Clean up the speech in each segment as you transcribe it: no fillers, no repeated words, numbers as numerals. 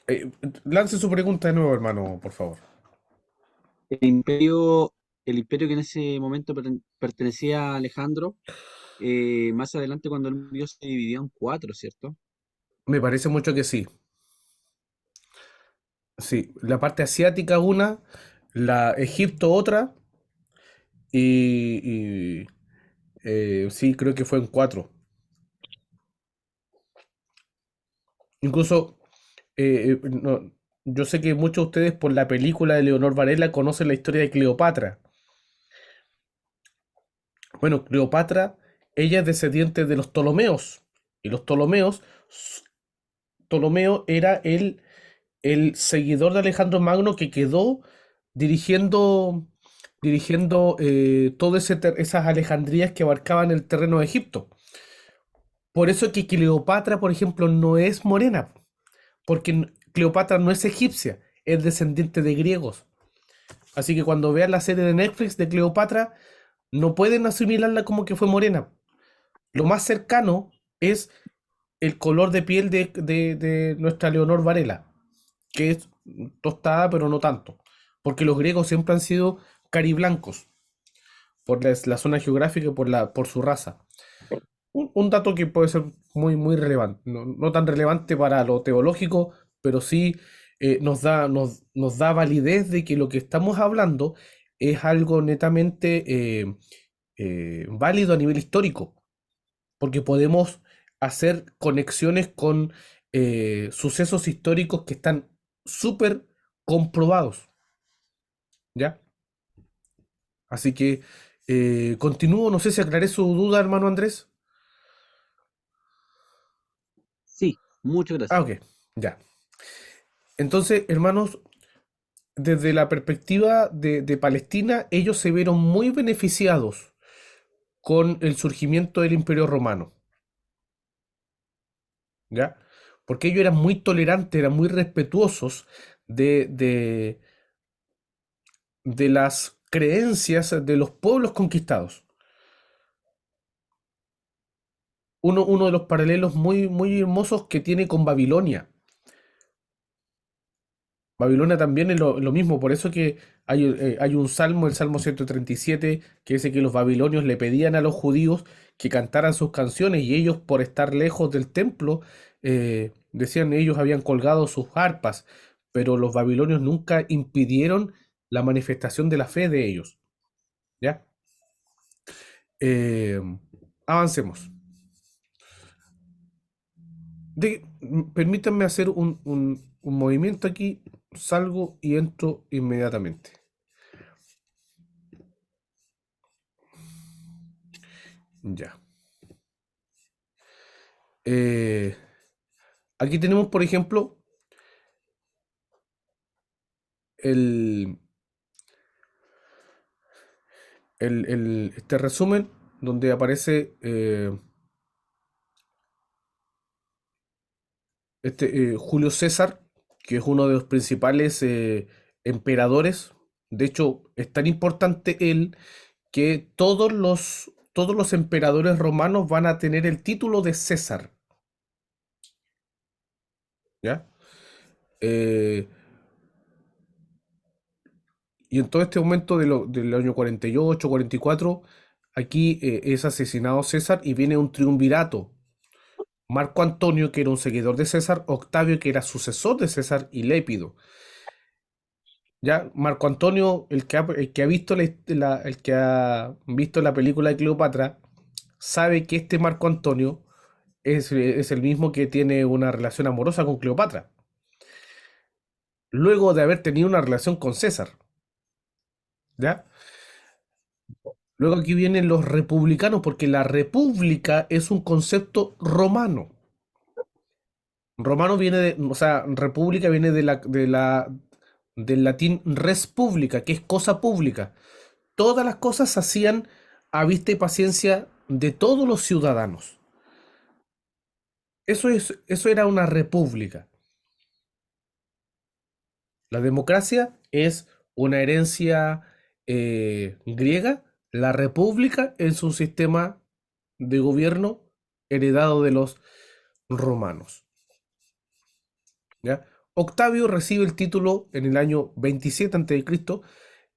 Eh, Lance su pregunta de nuevo, hermano, por favor. El imperio, el imperio que en ese momento pertenecía a Alejandro, más adelante cuando él murió se dividió en cuatro, ¿cierto? Me parece mucho que sí. Sí, la parte asiática una, la Egipto otra, y sí, creo que fue en cuatro. Incluso, yo sé que muchos de ustedes por la película de Leonor Varela conocen la historia de Cleopatra. Bueno, Cleopatra, ella es descendiente de los Ptolomeos. Y los Ptolomeos, Ptolomeo era el seguidor de Alejandro Magno que quedó dirigiendo, dirigiendo todo esas Alejandrías que abarcaban el terreno de Egipto. Por eso que Cleopatra, por ejemplo, no es morena, porque Cleopatra no es egipcia, es descendiente de griegos. Así que cuando vean la serie de Netflix de Cleopatra, no pueden asimilarla como que fue morena. Lo más cercano es el color de piel de nuestra Leonor Varela, que es tostada, pero no tanto. Porque los griegos siempre han sido cariblancos, por la zona geográfica y por su raza. Un dato que puede ser muy relevante, no tan relevante para lo teológico, pero sí nos da validez de que lo que estamos hablando es algo netamente válido a nivel histórico, porque podemos hacer conexiones con sucesos históricos que están súper comprobados, ¿ya? Así que continúo, no sé si aclaré su duda, hermano Andrés. Sí, muchas Ah, gracias. ok, ya. Entonces, hermanos, desde la perspectiva de Palestina, ellos se vieron muy beneficiados con el surgimiento del Imperio Romano, ¿ya? Porque ellos eran muy tolerantes, eran muy respetuosos de, de, de las creencias de los pueblos conquistados. Uno de los paralelos muy hermosos que tiene con Babilonia. Babilonia también es lo mismo, por eso que hay un salmo, el Salmo 137, que dice que los babilonios le pedían a los judíos que cantaran sus canciones y ellos, por estar lejos del templo, decían ellos habían colgado sus arpas, pero los babilonios nunca impidieron la manifestación de la fe de ellos. ¿Ya? Eh, Avancemos. Permítanme hacer un movimiento aquí, salgo y entro inmediatamente. Ya. Eh, Aquí tenemos, por ejemplo, el, este resumen donde aparece Julio César, que es uno de los principales emperadores. De hecho, es tan importante él que todos los emperadores romanos van a tener el título de César, ¿ya? Eh, y en todo este momento del año 48, 44, aquí es asesinado César y viene un triunvirato. Marco Antonio, que era un seguidor de César, Octavio, que era sucesor de César, y Lépido. Ya, Marco Antonio, el que ha visto el que ha visto la película de Cleopatra, sabe que este Marco Antonio es el mismo que tiene una relación amorosa con Cleopatra, luego de haber tenido una relación con César. ¿Ya? Luego aquí vienen los republicanos, porque la república es un concepto romano. Romano viene de, o sea, república viene del latín res publica, que es cosa pública. Todas las cosas se hacían a vista y paciencia de todos los ciudadanos. Eso era una república. La democracia es una herencia griega. La república es un sistema de gobierno heredado de los romanos. ¿Ya? Octavio recibe el título en el año 27 a.C.,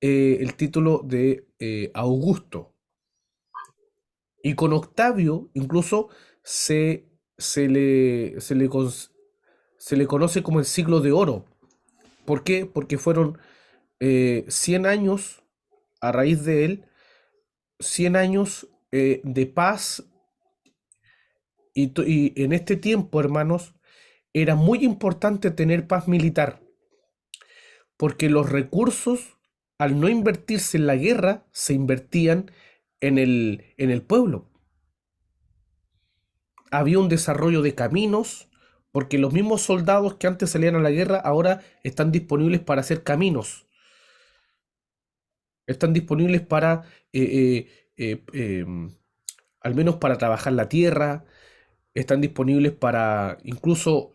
el título de Augusto. Y con Octavio incluso se, se le, se le, cons- se le conoce como el siglo de oro. ¿Por qué? Porque fueron 100 años a raíz de él, 100 años de paz y en este tiempo, hermanos, era muy importante tener paz militar, porque los recursos, al no invertirse en la guerra, se invertían en el pueblo. Había un desarrollo de caminos, porque los mismos soldados que antes salían a la guerra ahora están disponibles para hacer caminos, están disponibles para, al menos para trabajar la tierra, están disponibles para, incluso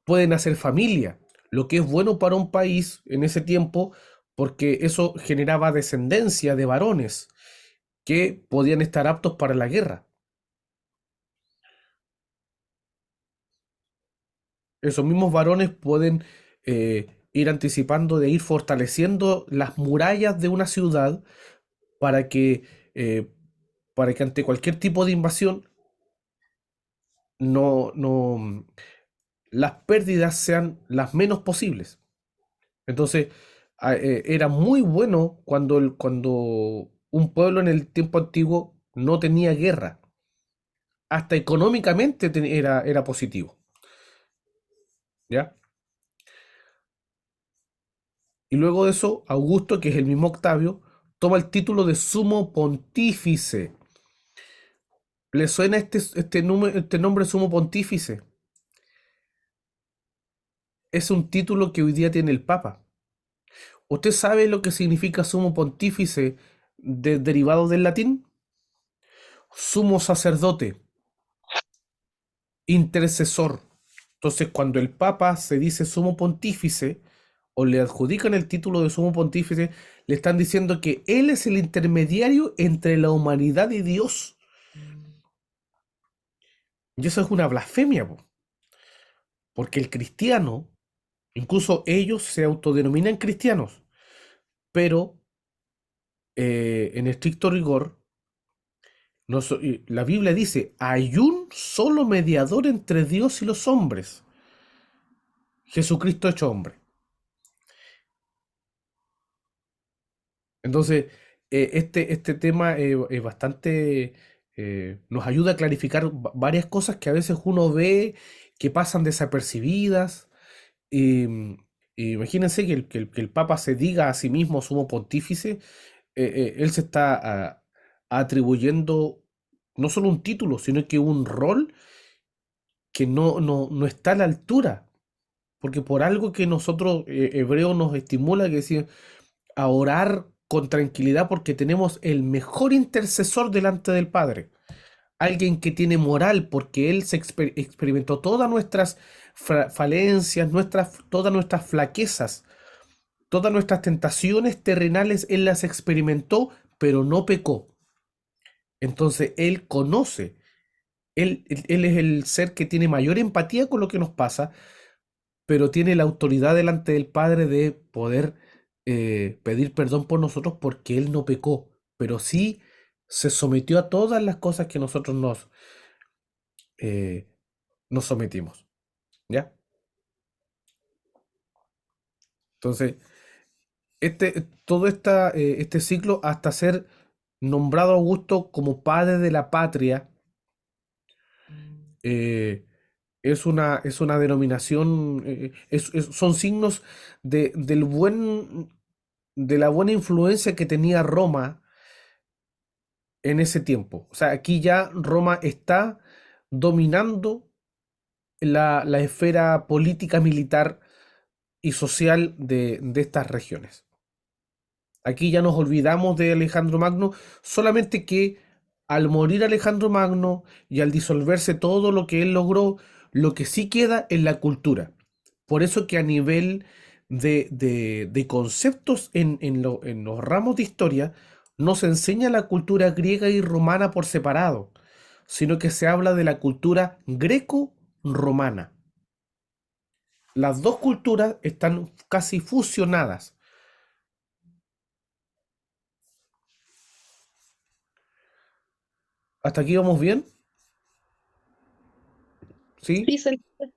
pueden hacer familia, lo que es bueno para un país en ese tiempo, porque eso generaba descendencia de varones que podían estar aptos para la guerra. Esos mismos varones pueden ir anticipando de ir fortaleciendo las murallas de una ciudad para que, eh, para que ante cualquier tipo de invasión no las pérdidas sean las menos posibles. Entonces, era muy bueno cuando un pueblo en el tiempo antiguo no tenía guerra. Hasta económicamente era positivo, ¿ya? Y luego de eso, Augusto, que es el mismo Octavio, toma el título de sumo pontífice. ¿Le suena este nombre sumo pontífice? Es un título que hoy día tiene el Papa. ¿Usted sabe lo que significa sumo pontífice derivado del latín? Sumo sacerdote, intercesor. Entonces, cuando el Papa se dice sumo pontífice o le adjudican el título de sumo pontífice, le están diciendo que él es el intermediario entre la humanidad y Dios. Y eso es una blasfemia, po, porque el cristiano, incluso ellos se autodenominan cristianos, pero en estricto rigor, la Biblia dice, hay un solo mediador entre Dios y los hombres, Jesucristo hecho hombre. Entonces, este tema es bastante, nos ayuda a clarificar varias cosas que a veces uno ve que pasan desapercibidas. Y, y imagínense que el Papa se diga a sí mismo sumo pontífice, él se está atribuyendo no solo un título, sino que un rol que no está a la altura. Porque por algo que nosotros, hebreos, nos estimula, que decir, a orar con tranquilidad porque tenemos el mejor intercesor delante del Padre. Alguien que tiene moral porque Él experimentó todas nuestras falencias, todas nuestras flaquezas, todas nuestras tentaciones terrenales, Él las experimentó, pero no pecó. Entonces Él conoce, Él es el ser que tiene mayor empatía con lo que nos pasa, pero tiene la autoridad delante del Padre de poder pedir perdón por nosotros porque Él no pecó, pero sí se sometió a todas las cosas que nosotros eh, nos sometimos, ¿ya? Entonces, este ciclo hasta ser nombrado Augusto como padre de la patria, eh, es una denominación, son signos de la buena influencia que tenía Roma en ese tiempo. O sea, aquí ya Roma está dominando la esfera política, militar y social de estas regiones. Aquí ya nos olvidamos de Alejandro Magno, solamente que al morir Alejandro Magno y al disolverse todo lo que él logró, lo que sí queda es la cultura. Por eso que a nivel de conceptos en los ramos de historia, no se enseña la cultura griega y romana por separado, sino que se habla de la cultura greco-romana. las dos culturas están casi fusionadas. ¿Hasta aquí vamos bien? ¿Sí? Sí, se entiende.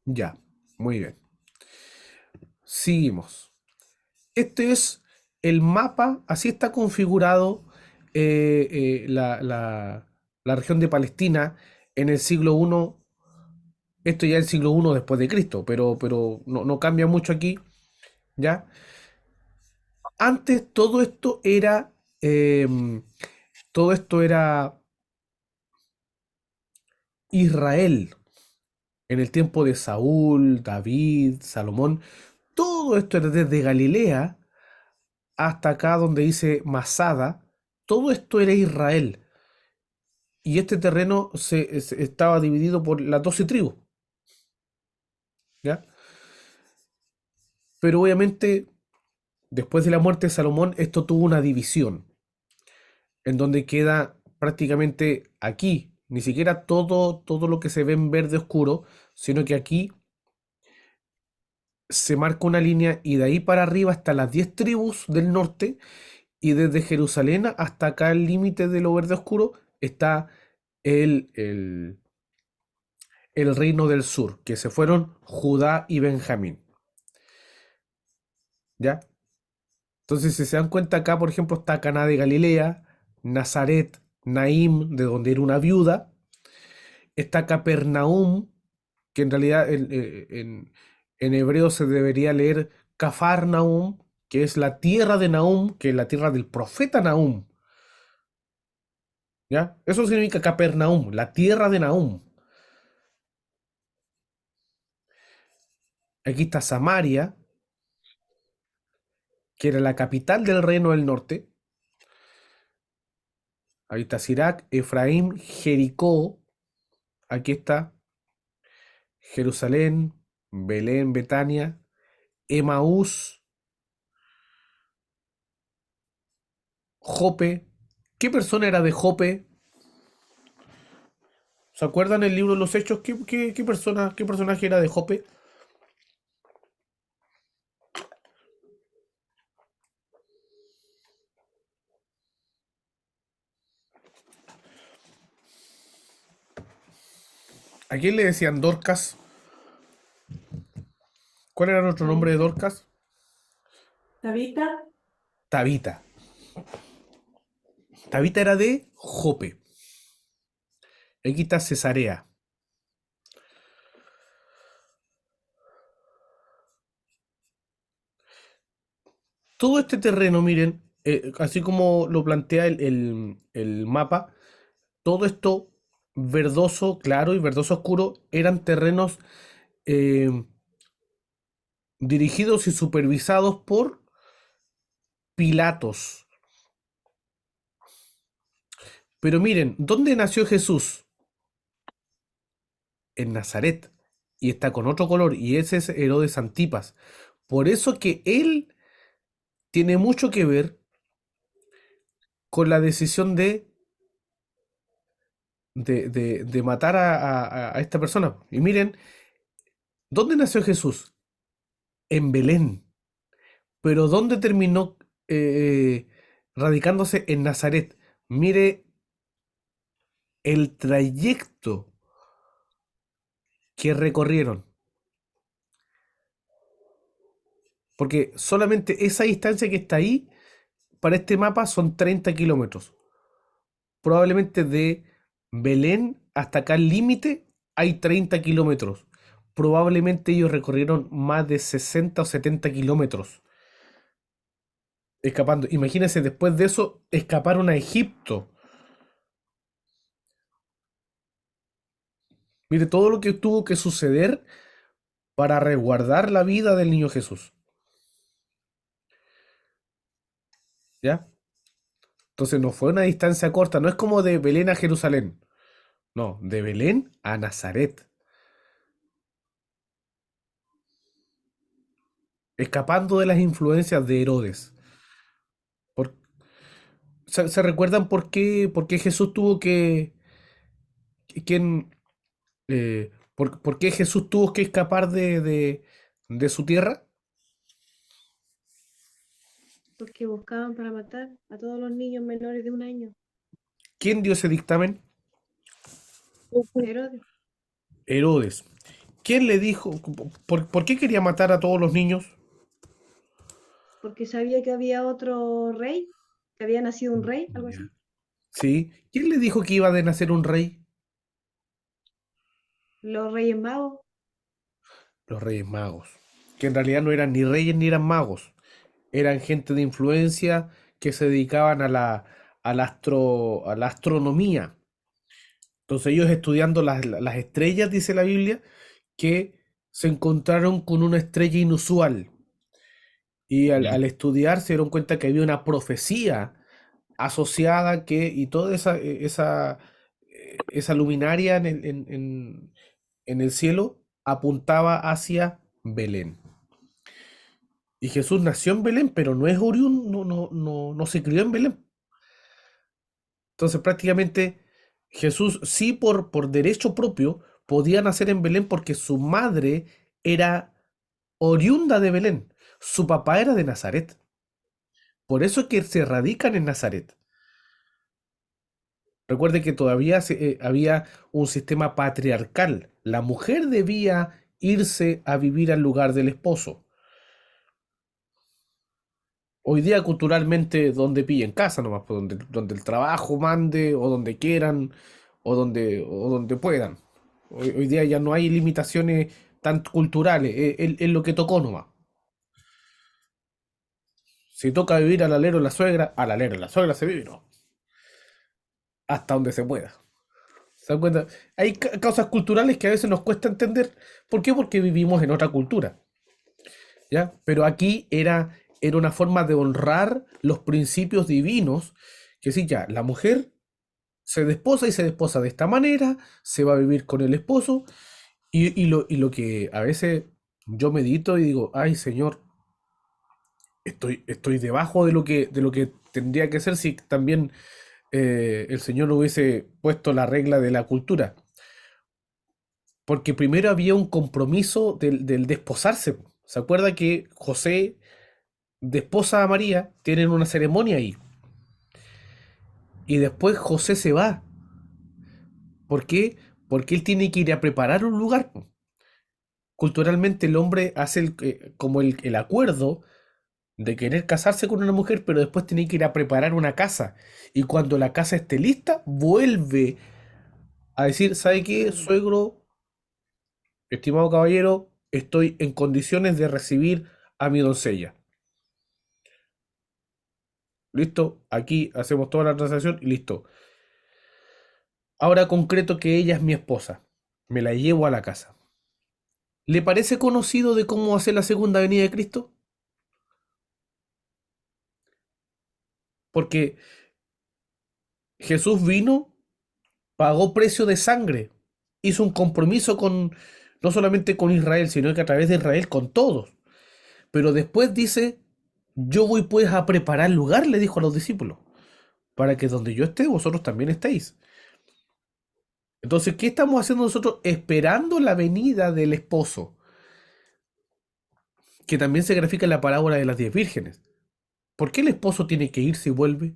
Ya, muy bien. Seguimos. Este es el mapa, así está configurado la región de Palestina en el siglo I. Esto ya es el siglo I después de Cristo, pero no cambia mucho aquí, ¿ya? Antes todo esto era Israel, en el tiempo de Saúl, David, Salomón. Todo esto era desde Galilea hasta acá donde dice Masada. Todo esto era Israel. Y este terreno estaba dividido por las 12 tribus, ¿ya? Pero obviamente, después de la muerte de Salomón, esto tuvo una división, en donde queda prácticamente aquí, ni siquiera todo lo que se ve en verde oscuro, sino que aquí se marca una línea y de ahí para arriba hasta las 10 tribus del norte y desde Jerusalén hasta acá el límite de lo verde oscuro está el, el, el reino del sur, que se fueron Judá y Benjamín, ¿ya? Entonces, si se dan cuenta acá, por ejemplo, está Caná de Galilea, Nazaret, Naim, de donde era una viuda, está Capernaum, que en realidad en hebreo se debería leer Cafarnaum, que es la tierra de Nahum, que es la tierra del profeta Nahum, ¿ya? Eso significa Capernaum, la tierra de Nahum. Aquí está Samaria, que era la capital del reino del norte. Ahí está Sirac, Efraín, Jericó. Aquí está Jerusalén, Belén, Betania, Emaús, Jope. ¿Qué persona era de Jope? ¿Se acuerdan el libro de los Hechos? ¿Qué personaje era de Jope? ¿A quién le decían Dorcas? ¿Cuál era otro nombre de Tabita. Dorcas? Tabita. Tabita. Tabita era de Jope. Aquí está Cesarea. Todo este terreno, miren, así como lo plantea el mapa, todo esto verdoso claro y verdoso oscuro eran terrenos eh, dirigidos y supervisados por Pilatos. Pero miren, ¿dónde nació Jesús? En Nazaret. Y está con otro color, y ese es Herodes Antipas. Por eso que él tiene mucho que ver con la decisión de matar a esta persona. Y miren, ¿dónde nació Jesús? En Belén. Pero ¿dónde terminó radicándose? En Nazaret. Mire el trayecto que recorrieron. Porque solamente esa distancia que está ahí, para este mapa, son 30 kilómetros. Probablemente de Belén hasta acá al límite hay 30 kilómetros. Probablemente ellos recorrieron más de 60 o 70 kilómetros escapando. Imagínense después de eso escaparon a Egipto. Mire todo lo que tuvo que suceder para resguardar la vida del niño Jesús. ¿Ya? Entonces no fue una distancia corta, no es como de Belén a Jerusalén. No, de Belén a Nazaret. Escapando de las influencias de Herodes. Por- ¿se recuerdan por qué Jesús tuvo que, quien, ¿Por qué Jesús tuvo que escapar de su tierra? Porque buscaban para matar a todos los niños menores de 1 año. ¿Quién dio ese dictamen? Herodes, Herodes. ¿Quién le dijo? ¿Por qué quería matar a todos los niños? porque sabía que había otro rey, que había nacido un rey, algo así. ¿Sí? ¿Quién le dijo que iba a nacer un rey? Los reyes magos, Los Reyes Magos. Que en realidad no eran ni reyes ni eran magos. Eran gente de influencia que se dedicaban a la astronomía. Entonces ellos estudiando las estrellas, dice la Biblia, que se encontraron con una estrella inusual. Y Ya. al estudiar se dieron cuenta que había una profecía asociada y toda esa luminaria en el cielo apuntaba hacia Belén. Y Jesús nació en Belén, pero no es oriundo, no se crió en Belén. Entonces prácticamente Jesús sí por derecho propio podía nacer en Belén porque su madre era oriunda de Belén. Su papá era de Nazaret. Por eso es que se radican en Nazaret. Recuerde que todavía había un sistema patriarcal. La mujer debía irse a vivir al lugar del esposo. Hoy día culturalmente donde pillen casa nomás, pues, donde el trabajo mande o donde quieran o donde puedan. Hoy día ya no hay limitaciones tan culturales, es lo que tocó nomás. Si toca vivir al alero de la suegra, al alero de la suegra se vive, ¿no? Hasta donde se pueda. ¿Se dan cuenta? Hay causas culturales que a veces nos cuesta entender. ¿Por qué? Porque vivimos en otra cultura, ¿ya? Pero aquí era una forma de honrar los principios divinos, que sí, ya, la mujer se desposa y se desposa de esta manera, se va a vivir con el esposo, y lo que a veces yo medito y digo, ay Señor, estoy debajo de lo que tendría que ser si también el Señor hubiese puesto la regla de la cultura. Porque primero había un compromiso del desposarse. ¿Se acuerda que José desposa a María? Tienen una ceremonia ahí. Y después José se va. ¿Por qué? Porque él tiene que ir a preparar un lugar. Culturalmente el hombre hace como el acuerdo de querer casarse con una mujer, pero después tiene que ir a preparar una casa. Y cuando la casa esté lista, vuelve a decir, a ¿sabe qué, mostrarlo. suegro, estimado caballero? Estoy en condiciones de recibir a mi doncella. ¿Listo? Aquí hacemos toda la transacción y listo. Ahora concreto que ella es mi esposa. Me la llevo a la casa. ¿Le parece conocido de cómo hacer la segunda venida de Cristo? Porque Jesús vino, pagó precio de sangre, hizo un compromiso no solamente con Israel, sino que a través de Israel con todos. Pero después dice, yo voy pues a preparar lugar, le dijo a los discípulos, para que donde yo esté, vosotros también estéis. Entonces, ¿qué estamos haciendo nosotros? Esperando la venida del esposo, que también se grafica en la parábola de las 10 vírgenes. ¿Por qué el esposo tiene que irse y vuelve?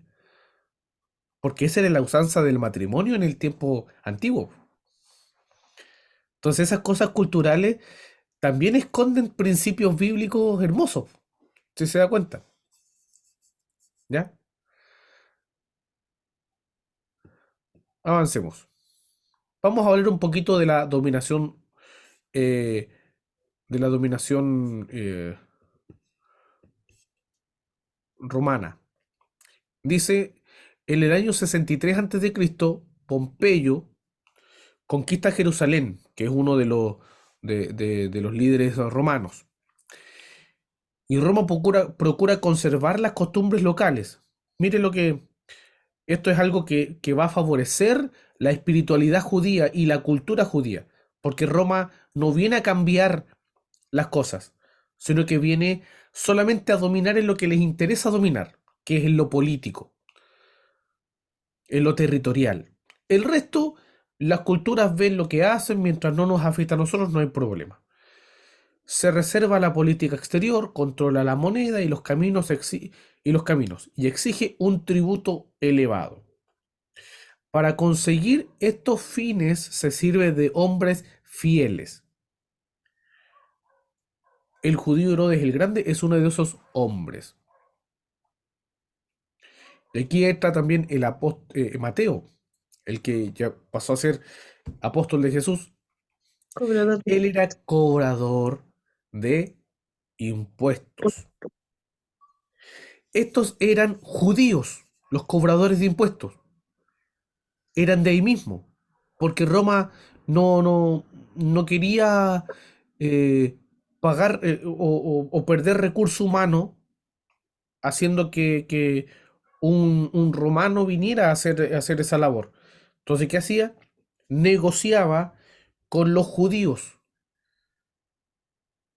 Porque esa era la usanza del matrimonio en el tiempo antiguo. Entonces, esas cosas culturales también esconden principios bíblicos hermosos, si se da cuenta. ¿Ya? Avancemos. Vamos a hablar un poquito eh, de la dominación romana. Dice, en el año 63 a.C., Pompeyo conquista Jerusalén, que es uno de los líderes romanos. Y Roma procura conservar las costumbres locales. Mire lo que esto es algo que va a favorecer la espiritualidad judía y la cultura judía, porque Roma no viene a cambiar las cosas, sino que viene solamente a dominar en lo que les interesa dominar, que es en lo político, en lo territorial. El resto Las culturas ven lo que hacen, mientras no nos afecta a nosotros, no hay problema. Se reserva la política exterior, controla la moneda y los caminos, y exige un tributo elevado. Para conseguir estos fines se sirve de hombres fieles. El judío Herodes el Grande es uno de esos hombres. De aquí está también el Mateo, el que ya pasó a ser apóstol de Jesús. Cobrador de Él era impuestos. cobrador de impuestos. Estos eran judíos, los cobradores de impuestos. Eran de ahí mismo, porque Roma no quería eh, pagar o perder recurso humano haciendo que un romano viniera a hacer esa labor. Entonces, ¿qué hacía? Negociaba con los judíos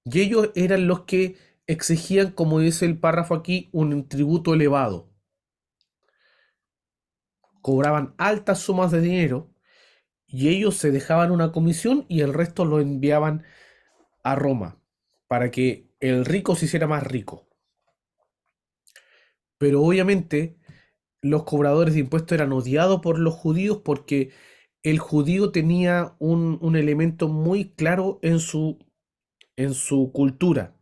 y ellos eran los que exigían, como dice el párrafo aquí, un tributo elevado. Cobraban altas sumas de dinero y ellos se dejaban una comisión y el resto lo enviaban a Roma para que el rico se hiciera más rico. Pero obviamente los cobradores de impuestos eran odiados por los judíos porque el judío tenía un elemento muy claro en su cultura.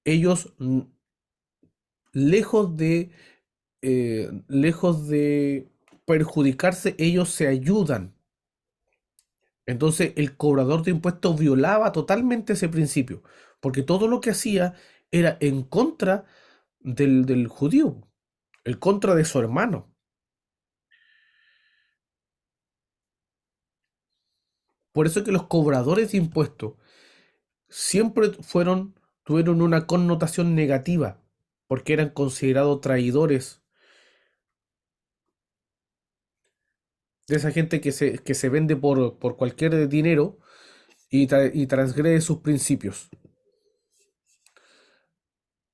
Ellos, lejos lejos de perjudicarse, ellos se ayudan. Entonces el cobrador de impuestos violaba totalmente ese principio, porque todo lo que hacía era en contra del judío, en contra de su hermano. Por eso es que los cobradores de impuestos siempre tuvieron una connotación negativa, porque eran considerados traidores, de esa gente que se vende por cualquier dinero y transgrede sus principios.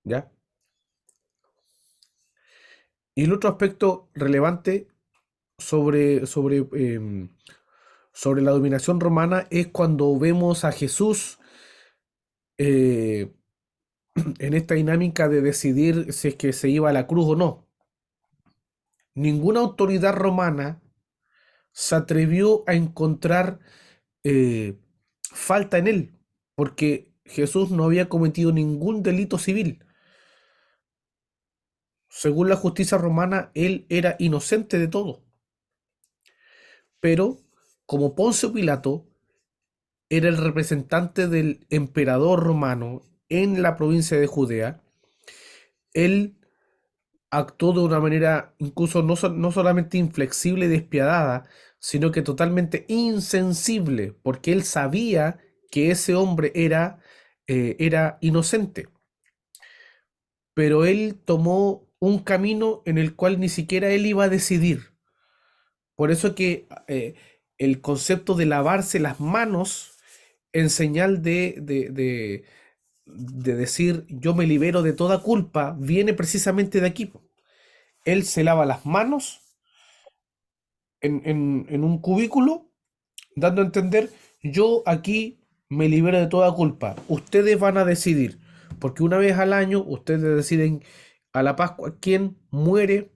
¿Ya? Y el otro aspecto relevante sobre, sobre, sobre la dominación romana es cuando vemos a Jesús eh, en esta dinámica de decidir si es que se iba a la cruz o no. Ninguna autoridad romana se atrevió a encontrar eh, falta en él, porque Jesús no había cometido ningún delito civil. Según la justicia romana, él era inocente de todo. Pero como Poncio Pilato era el representante del emperador romano en la provincia de Judea, él actuó de una manera incluso no solamente inflexible y despiadada, sino que totalmente insensible, porque él sabía que ese hombre era inocente, pero él tomó un camino en el cual ni siquiera él iba a decidir. Por eso que el concepto de lavarse las manos en señal de decir yo me libero de toda culpa viene precisamente de aquí. Él se lava las manos en un cubículo, dando a entender, yo aquí me libero de toda culpa. Ustedes van a decidir, porque una vez al año ustedes deciden a la Pascua quién muere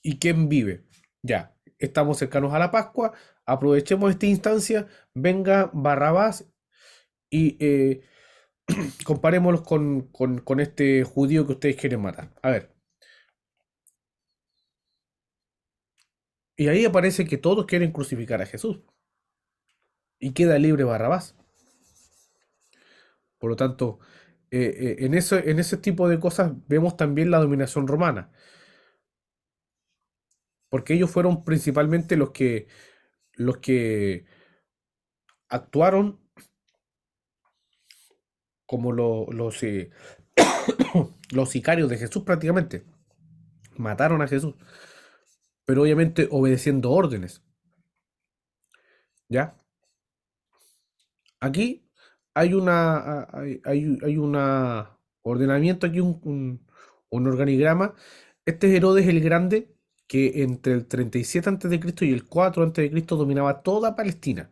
y quién vive. Ya, estamos cercanos a la Pascua, aprovechemos esta instancia, venga Barrabás y comparémoslos con este judío que ustedes quieren matar. A ver, y ahí aparece que todos quieren crucificar a Jesús y queda libre Barrabás. Por lo tanto, en ese tipo de cosas vemos también la dominación romana, porque ellos fueron principalmente los que actuaron como los sicarios de Jesús prácticamente. Mataron a Jesús, pero obviamente obedeciendo órdenes, ¿ya? Aquí hay ordenamiento, aquí un organigrama. Este es Herodes el Grande, que entre el 37 a.C. y el 4 a.C. dominaba toda Palestina.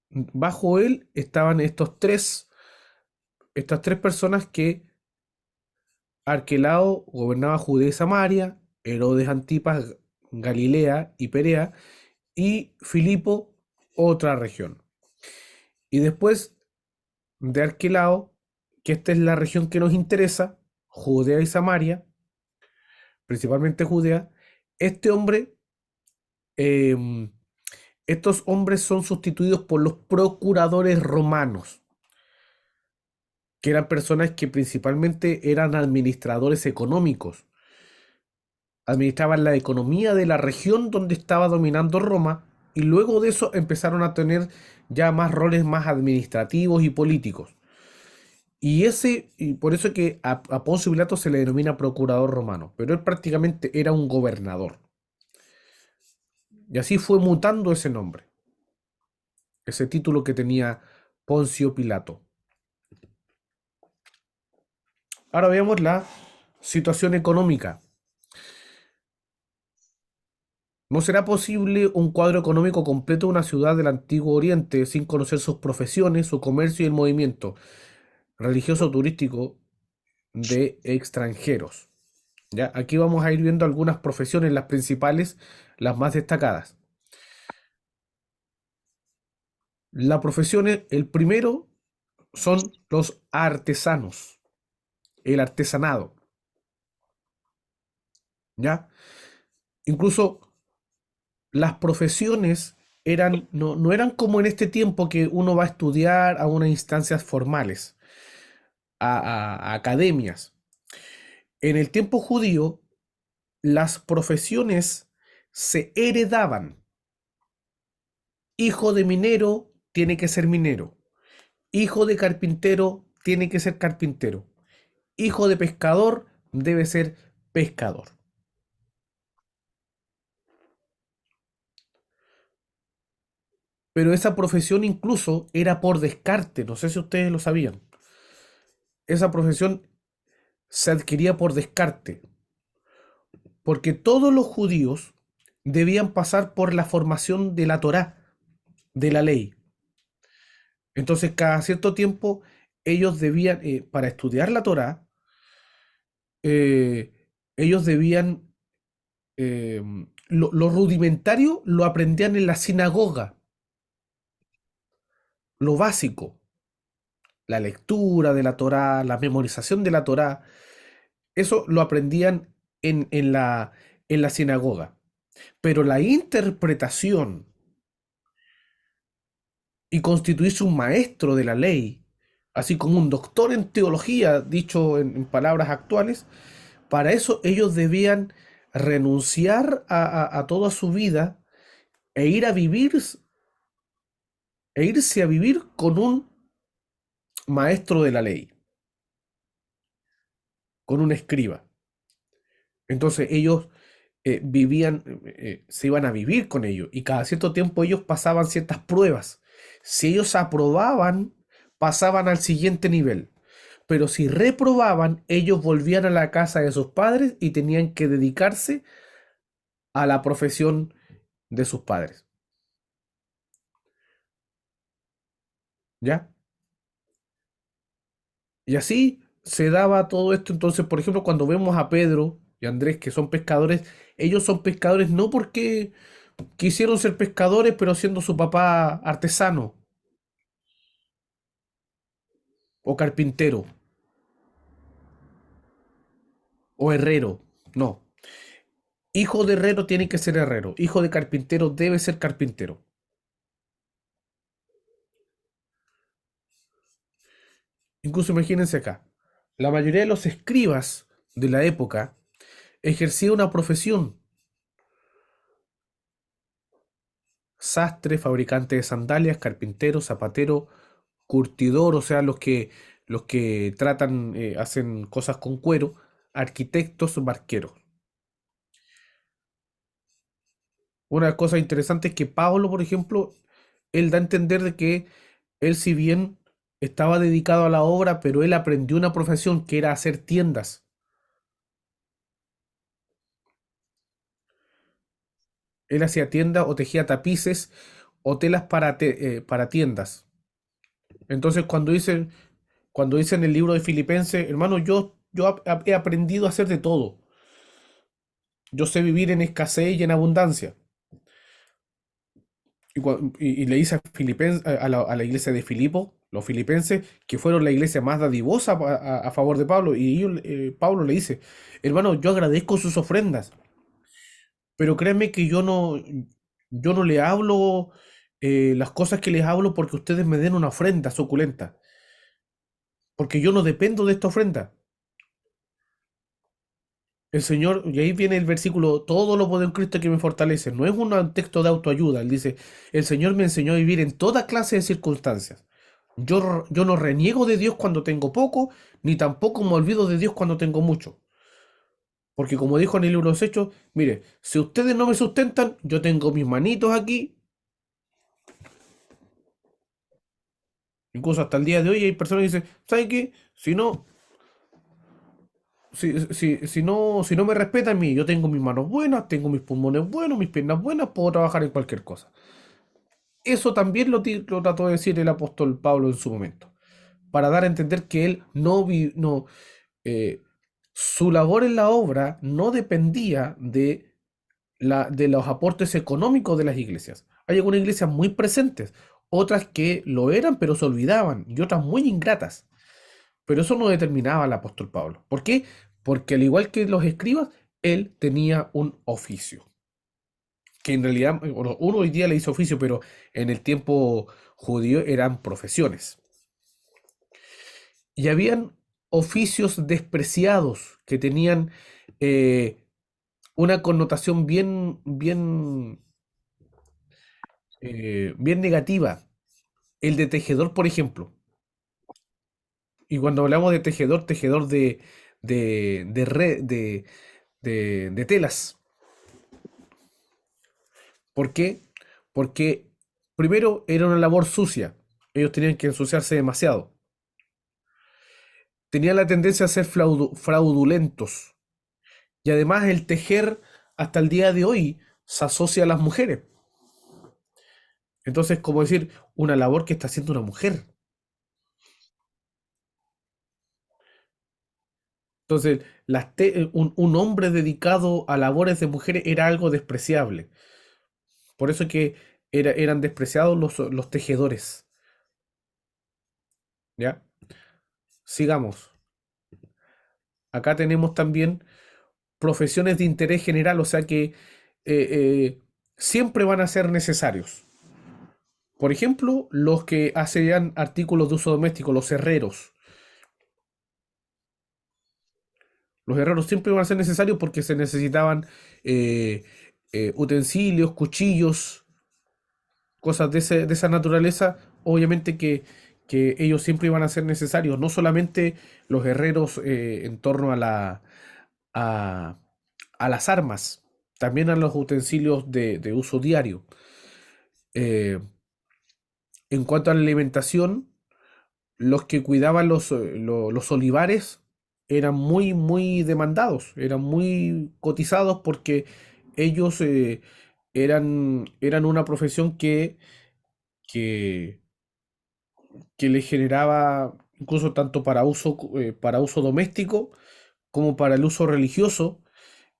Bajo él estaban estas tres personas que Arquelao gobernaba Judea y Samaria, Herodes Antipas, Galilea y Perea, y Filipo otra región. Y después de Arquelao, que esta es la región que nos interesa, Judea y Samaria, principalmente Judea, este hombre, em, estos hombres son sustituidos por los procuradores romanos, que eran personas que principalmente eran administradores económicos, administraban la economía de la región donde estaba dominando Roma, y luego de eso empezaron a tener ya más roles más administrativos y políticos. Y por eso que a Poncio Pilato se le denomina procurador romano, pero él prácticamente era un gobernador. Y así fue mutando ese nombre, ese título que tenía Poncio Pilato. Ahora veamos la situación económica. No será posible un cuadro económico completo de una ciudad del Antiguo Oriente sin conocer sus profesiones, su comercio y el movimiento religioso turístico de extranjeros. ¿Ya? Aquí vamos a ir viendo algunas profesiones, las principales, las más destacadas. La profesión, el primero son los artesanos, el artesanado. ¿Ya? Incluso las profesiones no eran como en este tiempo que uno va a estudiar a unas instancias formales, a academias. En el tiempo judío, las profesiones se heredaban. Hijo de minero tiene que ser minero. Hijo de carpintero tiene que ser carpintero. Hijo de pescador debe ser pescador. Pero esa profesión incluso era por descarte, no sé si ustedes lo sabían. Esa profesión se adquiría por descarte, porque todos los judíos debían pasar por la formación de la Torá, de la ley. Entonces, cada cierto tiempo, ellos debían, para estudiar la Torá, eh, ellos debían, eh, lo rudimentario lo aprendían en la sinagoga, lo básico, la lectura de la Torá, la memorización de la Torá, eso lo aprendían en la sinagoga. Pero la interpretación y constituirse un maestro de la ley, así como un doctor en teología, dicho en palabras actuales, para eso ellos debían renunciar a toda su vida e ir a vivir, e irse a vivir con un maestro de la ley, con un escriba. Entonces ellos se iban a vivir con ellos y cada cierto tiempo ellos pasaban ciertas pruebas. Si ellos aprobaban, pasaban al siguiente nivel. Pero si reprobaban, ellos volvían a la casa de sus padres y tenían que dedicarse a la profesión de sus padres. ¿Ya? Y así se daba todo esto. Entonces, por ejemplo, cuando vemos a Pedro y Andrés, que son pescadores, ellos son pescadores no porque quisieron ser pescadores, pero siendo su papá artesano o carpintero o herrero. No. Hijo de herrero tiene que ser herrero. Hijo de carpintero debe ser carpintero. Incluso imagínense acá. La mayoría de los escribas de la época ejercía una profesión. Sastre, fabricante de sandalias, carpintero, zapatero, curtidor, o sea, los que tratan, hacen cosas con cuero, arquitectos, barqueros. Una cosa interesante es que Pablo, por ejemplo, él da a entender de que él, si bien estaba dedicado a la obra, pero él aprendió una profesión que era hacer tiendas. Él hacía tiendas o tejía tapices o telas para tiendas. Entonces, cuando dice en el libro de Filipenses, hermano, yo he aprendido a hacer de todo. Yo sé vivir en escasez y en abundancia. Y le dice a la iglesia de Filipo, los filipenses, que fueron la iglesia más dadivosa a favor de Pablo. Y Pablo le dice, hermano, yo agradezco sus ofrendas, pero créanme que yo no le hablo las cosas que les hablo porque ustedes me den una ofrenda suculenta, porque yo no dependo de esta ofrenda. El Señor, y ahí viene el versículo, todo lo puedo en Cristo que me fortalece. No es un texto de autoayuda. Él dice, el Señor me enseñó a vivir en toda clase de circunstancias. Yo no reniego de Dios cuando tengo poco, ni tampoco me olvido de Dios cuando tengo mucho. Porque como dijo en el libro de los Hechos, mire, si ustedes no me sustentan, yo tengo mis manitos aquí. Incluso hasta el día de hoy hay personas que dicen, ¿saben qué? Si no me respetan a mí, yo tengo mis manos buenas, tengo mis pulmones buenos, mis piernas buenas, puedo trabajar en cualquier cosa. Eso también lo trató de decir el apóstol Pablo en su momento, para dar a entender que él eh, su labor en la obra no dependía de los aportes económicos de las iglesias. Hay algunas iglesias muy presentes, otras que lo eran pero se olvidaban, y otras muy ingratas. Pero eso no determinaba al apóstol Pablo. ¿Por qué? Porque al igual que los escribas, él tenía un oficio. Que en realidad, bueno, uno hoy día le dice oficio, pero en el tiempo judío eran profesiones. Y habían oficios despreciados que tenían eh, una connotación bien negativa. El de tejedor, por ejemplo. Y cuando hablamos de tejedor, tejedor de telas. ¿Por qué? Porque primero era una labor sucia. Ellos tenían que ensuciarse demasiado. Tenían la tendencia a ser fraudulentos. Y además el tejer hasta el día de hoy se asocia a las mujeres. Entonces, como decir, una labor que está haciendo una mujer. Entonces, un hombre dedicado a labores de mujeres era algo despreciable. Por eso que eran despreciados los tejedores. ¿Ya? Sigamos. Acá tenemos también profesiones de interés general, o sea que siempre van a ser necesarios. Por ejemplo, los que hacían artículos de uso doméstico, los herreros. Los herreros siempre van a ser necesarios porque se necesitaban eh, utensilios, cuchillos, cosas de esa naturaleza. Obviamente que ellos siempre iban a ser necesarios, no solamente los herreros en torno a, a las armas, también a los utensilios de uso diario. Eh, en cuanto a la alimentación, los que cuidaban los olivares eran muy, muy demandados, eran muy cotizados porque ellos eran una profesión que, que les generaba, incluso tanto para uso doméstico como para el uso religioso,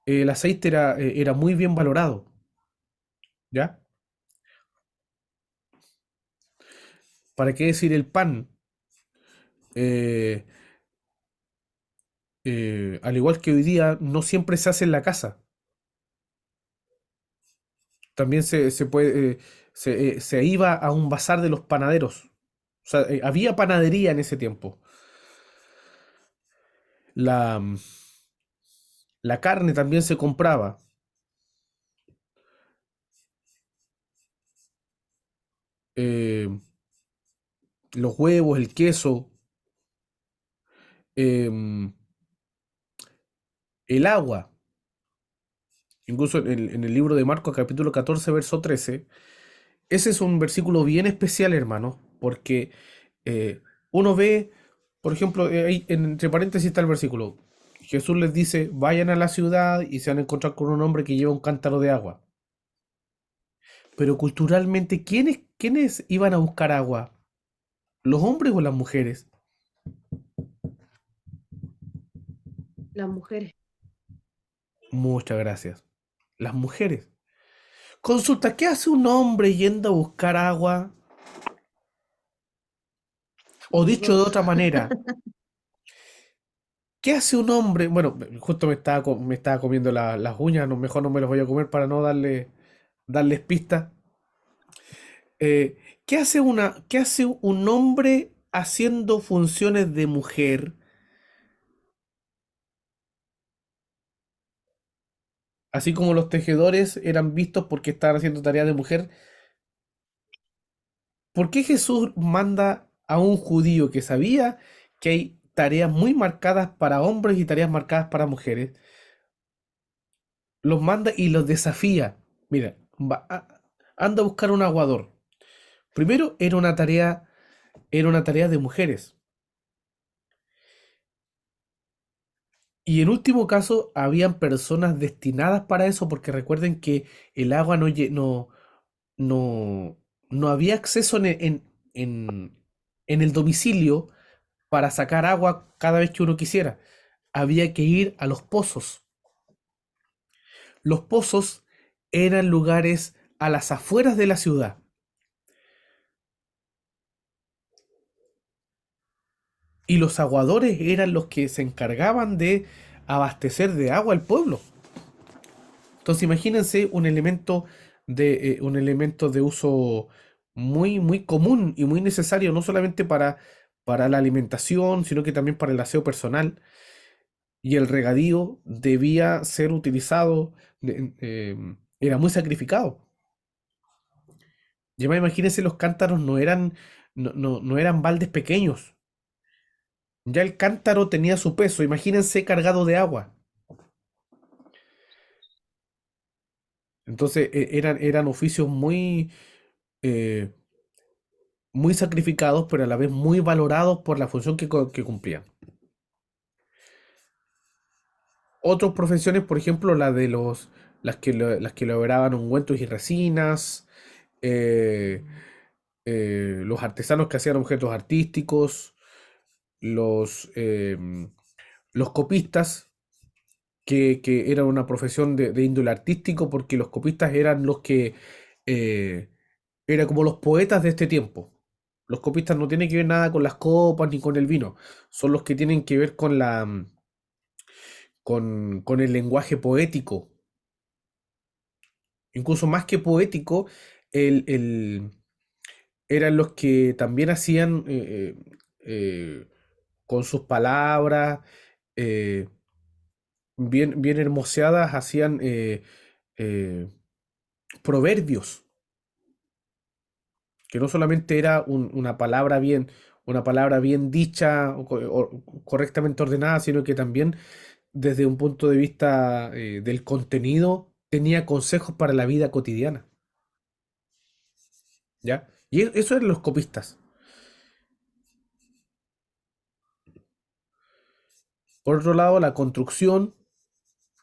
el aceite era muy bien valorado, ¿ya? ¿Para qué decir el pan? Eh, al igual que hoy día, no siempre se hace en la casa. También se iba a un bazar de los panaderos. O sea, había panadería en ese tiempo. La, mm, la carne también se compraba. eh, los huevos, el queso, em, el agua. Incluso en el libro de Marcos, capítulo 14 verso 13. Ese es un versículo bien especial, hermano, porque eh, uno ve, por ejemplo, ahí entre paréntesis está el versículo. Jesús les dice, vayan a la ciudad y se van a encontrar con un hombre que lleva un cántaro de agua. Pero culturalmente, ¿quiénes iban a buscar agua? ¿Los hombres o las mujeres? Las mujeres. Muchas gracias. Las mujeres. Consulta, ¿qué hace un hombre yendo a buscar agua? O dicho de Dudoso. otra manera, ¿qué hace un hombre? Bueno, justo me estaba comiendo las uñas, mejor no me las voy a comer para no darles pistas. ¿Qué hace un hombre haciendo funciones de mujer? Así como los tejedores eran vistos porque estaban haciendo tareas de mujer, ¿por qué Jesús manda a un judío que sabía que hay tareas muy marcadas para hombres y tareas marcadas para mujeres? Los manda y los desafía. Mira, anda a buscar un aguador. Primero era una tarea de mujeres. Y en último caso, habían personas destinadas para eso, porque recuerden que el agua no, no había acceso en el domicilio para sacar agua cada vez que uno quisiera. Había que ir a los pozos. Los pozos eran lugares a las afueras de la ciudad. Y los aguadores eran los que se encargaban de abastecer de agua al pueblo. Entonces imagínense un elemento de uso muy, muy común y muy necesario, no solamente para la alimentación, sino que también para el aseo personal. Y el regadío debía ser utilizado, era muy sacrificado. Y además imagínense, los cántaros no eran baldes pequeños. Ya el cántaro tenía su peso, imagínense cargado de agua. Entonces eran oficios eh, muy sacrificados, pero a la vez muy valorados por la función que cumplían. Otras profesiones, por ejemplo, las que elaboraban ungüentos y resinas, eh, los artesanos que hacían objetos artísticos, los, em, los copistas, que eran una profesión de índole artístico, porque los copistas eran los que eh, era como los poetas de este tiempo. Los copistas no tienen que ver nada con las copas ni con el vino, son los que tienen que ver con el lenguaje poético. Incluso más que poético, el, eran los que también hacían con sus palabras eh, bien hermoseadas, hacían eh, proverbios, que no solamente era una palabra bien dicha o correctamente ordenada, sino que también desde un punto de vista del contenido tenía consejos para la vida cotidiana, ¿ya? Y eso eran los copistas. Por otro lado, la construcción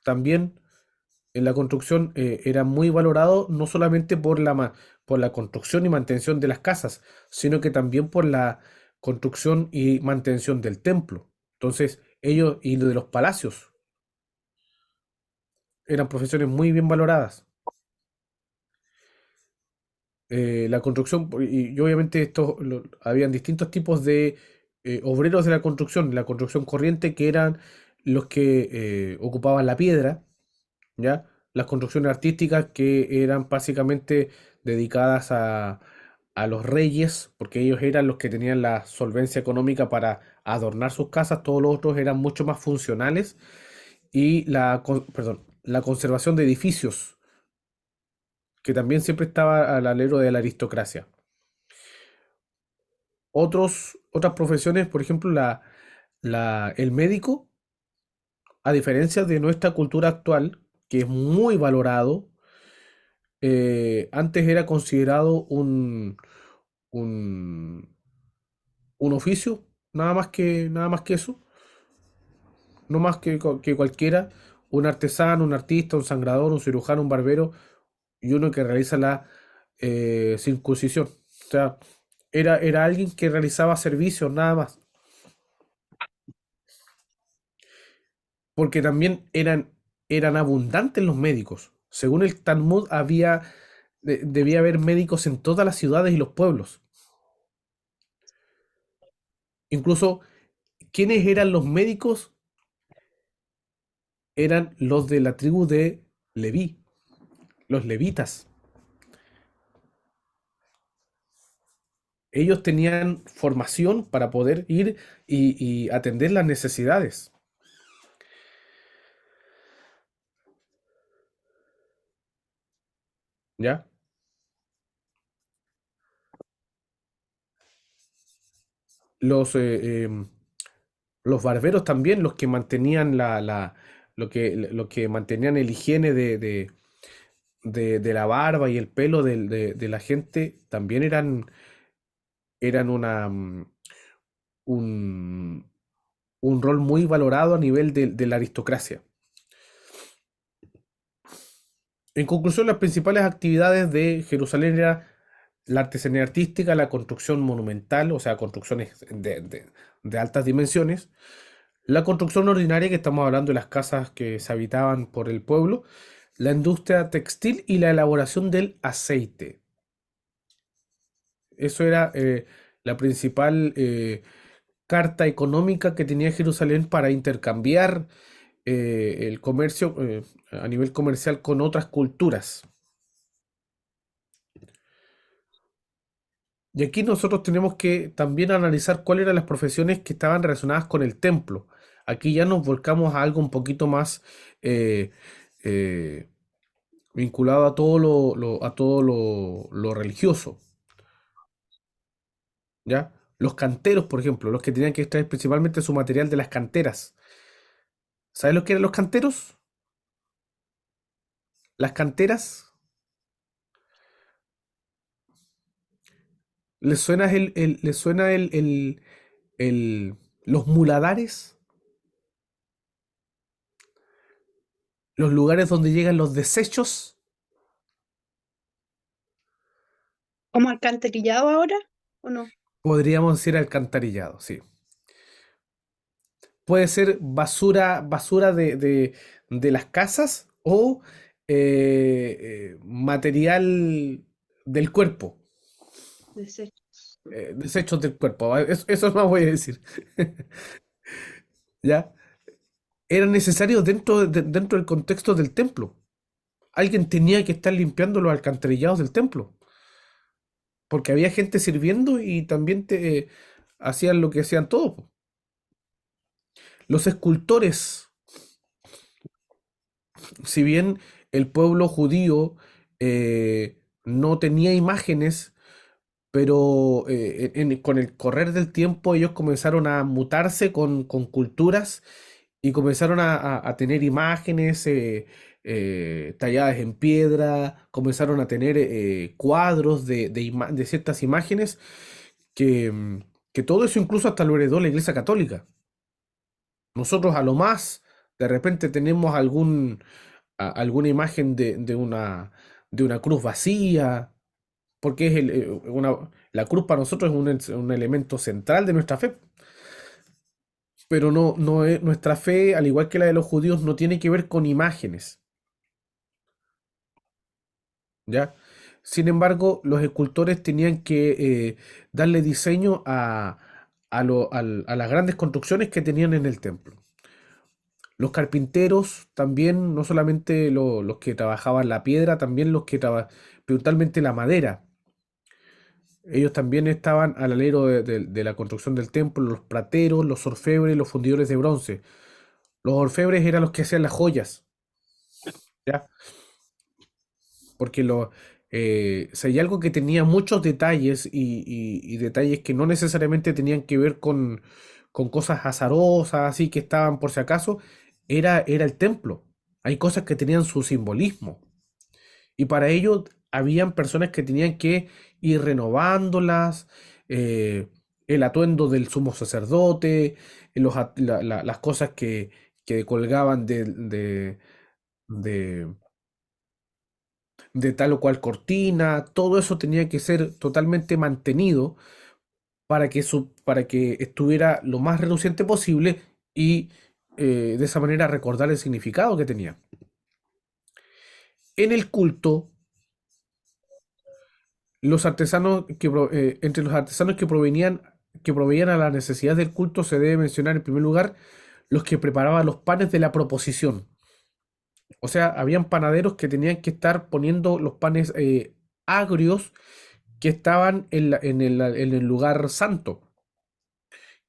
también, en la construcción era muy valorado no solamente por la construcción y mantención de las casas, sino que también por la construcción y mantención del templo. Entonces, ellos y de los palacios eran profesiones muy bien valoradas. La construcción, y obviamente habían distintos tipos de obreros de la construcción corriente, que eran los que ocupaban la piedra, ¿ya? Las construcciones artísticas, que eran básicamente dedicadas a los reyes, porque ellos eran los que tenían la solvencia económica para adornar sus casas. Todos los otros eran mucho más funcionales. Y la conservación de edificios, que también siempre estaba al alero de la aristocracia. Otras profesiones, por ejemplo, el médico, a diferencia de nuestra cultura actual, que es muy valorado, antes era considerado un, un oficio, nada más que eso, no más que cualquiera, un artesano, un artista, un sangrador, un cirujano, un barbero y uno que realiza circuncisión. O sea, era alguien que realizaba servicios nada más. Porque también eran abundantes los médicos. Según el Talmud, debía haber médicos en todas las ciudades y los pueblos. Incluso, ¿quiénes eran los médicos? Eran los de la tribu de Leví, los levitas. Ellos tenían formación para poder ir y atender las necesidades. ¿Ya? Los, los barberos también, los que mantenían lo que mantenían el higiene de la barba y el pelo de la gente, también eran un, un rol muy valorado a nivel de la aristocracia. En conclusión, las principales actividades de Jerusalén eran la artesanía artística, la construcción monumental, o sea, construcciones de altas dimensiones, la construcción ordinaria, que estamos hablando de las casas que se habitaban por el pueblo, la industria textil y la elaboración del aceite. Eso era la principal carta económica que tenía Jerusalén para intercambiar el comercio a nivel comercial con otras culturas. Y aquí nosotros tenemos que también analizar cuáles eran las profesiones que estaban relacionadas con el templo. Aquí ya nos volcamos a algo un poquito más eh, eh, vinculado a todo lo religioso, ¿ya? Los canteros, por ejemplo, los que tenían que extraer principalmente su material de las canteras. ¿Sabes lo que eran los canteros? Las canteras, ¿les suena les suena los muladares? Los lugares donde llegan los desechos. ¿Como alcantarillado ahora o no? Podríamos decir alcantarillado, sí. Puede ser basura de las casas o material del cuerpo, Desechos. desechos del cuerpo. Eso más voy a decir. ¿Ya? Eran necesarios dentro del contexto del templo. Alguien tenía que estar limpiando los alcantarillados del templo, porque había gente sirviendo y también hacían lo que hacían todos, po. Los escultores, si bien el pueblo judío no tenía imágenes, pero con el correr del tiempo ellos comenzaron a mutarse con culturas y comenzaron a tener imágenes talladas en piedra, comenzaron a tener cuadros de ciertas imágenes que todo eso incluso hasta lo heredó la Iglesia Católica. Nosotros a lo más, de repente tenemos alguna imagen de una cruz vacía, porque la cruz para nosotros es un elemento central de nuestra fe. Pero nuestra fe, al igual que la de los judíos, no tiene que ver con imágenes, ¿ya? Sin embargo, los escultores tenían que darle diseño a las grandes construcciones que tenían en el templo. Los carpinteros también, no solamente los que trabajaban la piedra, también los que trabajaban principalmente la madera. Ellos también estaban al alero de la construcción del templo, los plateros, los orfebres, los fundidores de bronce. Los orfebres eran los que hacían las joyas, ¿ya? Porque si hay algo que tenía muchos detalles y detalles que no necesariamente tenían que ver con cosas azarosas, así que estaban por si acaso, era el templo. Hay cosas que tenían su simbolismo. Y para ello habían personas que tenían que ir renovándolas, eh, el atuendo del sumo sacerdote, las cosas que colgaban de, de tal o cual cortina, todo eso tenía que ser totalmente mantenido para que estuviera lo más reluciente posible y de esa manera recordar el significado que tenía. En el culto, los artesanos entre los artesanos que proveían a las necesidades del culto se debe mencionar en primer lugar los que preparaban los panes de la proposición. O sea, habían panaderos que tenían que estar poniendo los panes agrios que estaban en el lugar santo,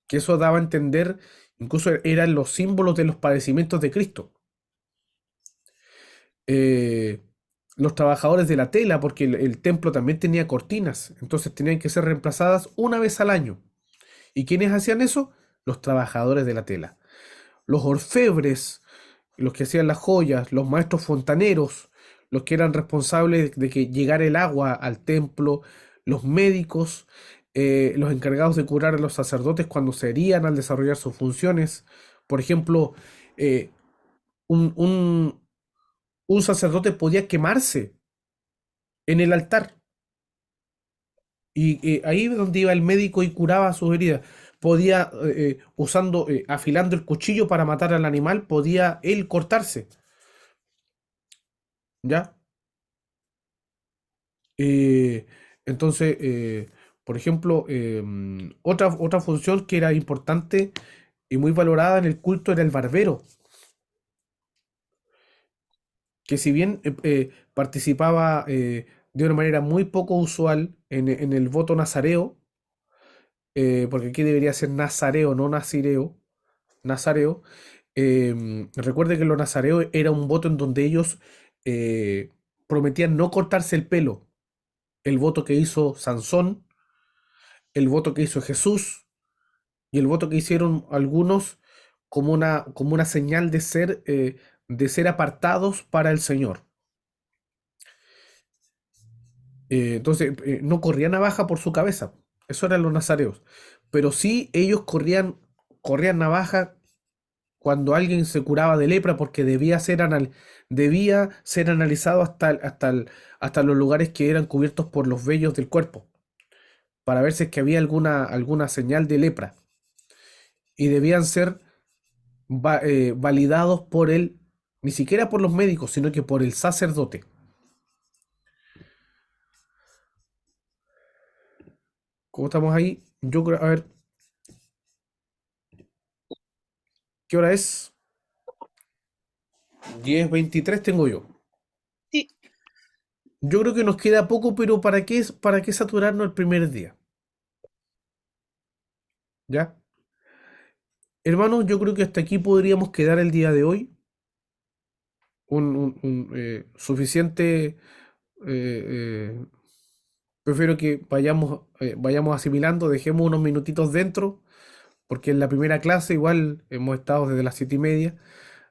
que eso daba a entender, incluso eran los símbolos de los padecimientos de Cristo. Eh, los trabajadores de la tela, porque el templo también tenía cortinas, entonces tenían que ser reemplazadas una vez al año. ¿Y quiénes hacían eso? Los trabajadores de la tela. Los orfebres, los que hacían las joyas, los maestros fontaneros, los que eran responsables de que llegara el agua al templo, los médicos, los encargados de curar a los sacerdotes cuando se herían al desarrollar sus funciones. Por ejemplo, eh, un, un- un sacerdote podía quemarse en el altar y ahí es donde iba el médico y curaba sus heridas. Podía, afilando el cuchillo para matar al animal, podía él cortarse, ¿ya? Eh, entonces, por ejemplo, otra función que era importante y muy valorada en el culto era el barbero, que si bien participaba de una manera muy poco usual en el voto nazareo, porque aquí debería ser nazareo, no nazireo, nazareo, recuerde que lo nazareo era un voto en donde ellos eh, prometían no cortarse el pelo, el voto que hizo Sansón, el voto que hizo Jesús y el voto que hicieron algunos como una señal de ser apartados para el Señor. Entonces, no corrían navaja por su cabeza, eso eran los nazareos, pero sí ellos corrían navaja cuando alguien se curaba de lepra porque debía ser analizado hasta los lugares que eran cubiertos por los vellos del cuerpo, para ver si es que había alguna señal de lepra. Y debían ser validados ni siquiera por los médicos, sino que por el sacerdote. ¿Cómo estamos ahí? Yo creo, a ver, ¿qué hora es? 10:23 tengo yo. Sí, Yo creo que nos queda poco, pero para qué saturarnos el primer día? ¿Ya? Hermanos, yo creo que hasta aquí podríamos quedar el día de hoy. Suficiente. Eh, prefiero que vayamos asimilando, dejemos unos minutitos dentro, porque en la primera clase igual hemos estado desde las 7:30.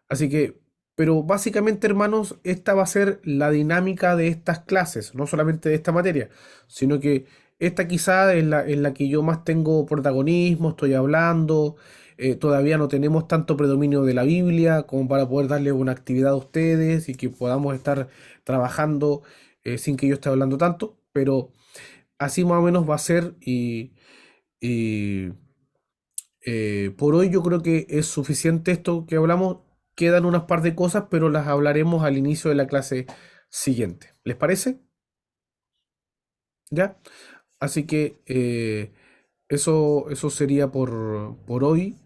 Así que, pero básicamente, hermanos, esta va a ser la dinámica de estas clases, no solamente de esta materia, sino que esta quizá es en la que yo más tengo protagonismo, estoy hablando, todavía no tenemos tanto predominio de la Biblia como para poder darle una actividad a ustedes y que podamos estar trabajando sin que yo esté hablando tanto, pero así más o menos va a ser y por hoy yo creo que es suficiente esto que hablamos. Quedan unas par de cosas, pero las hablaremos al inicio de la clase siguiente. ¿Les parece? ¿Ya? Así que eso sería por hoy.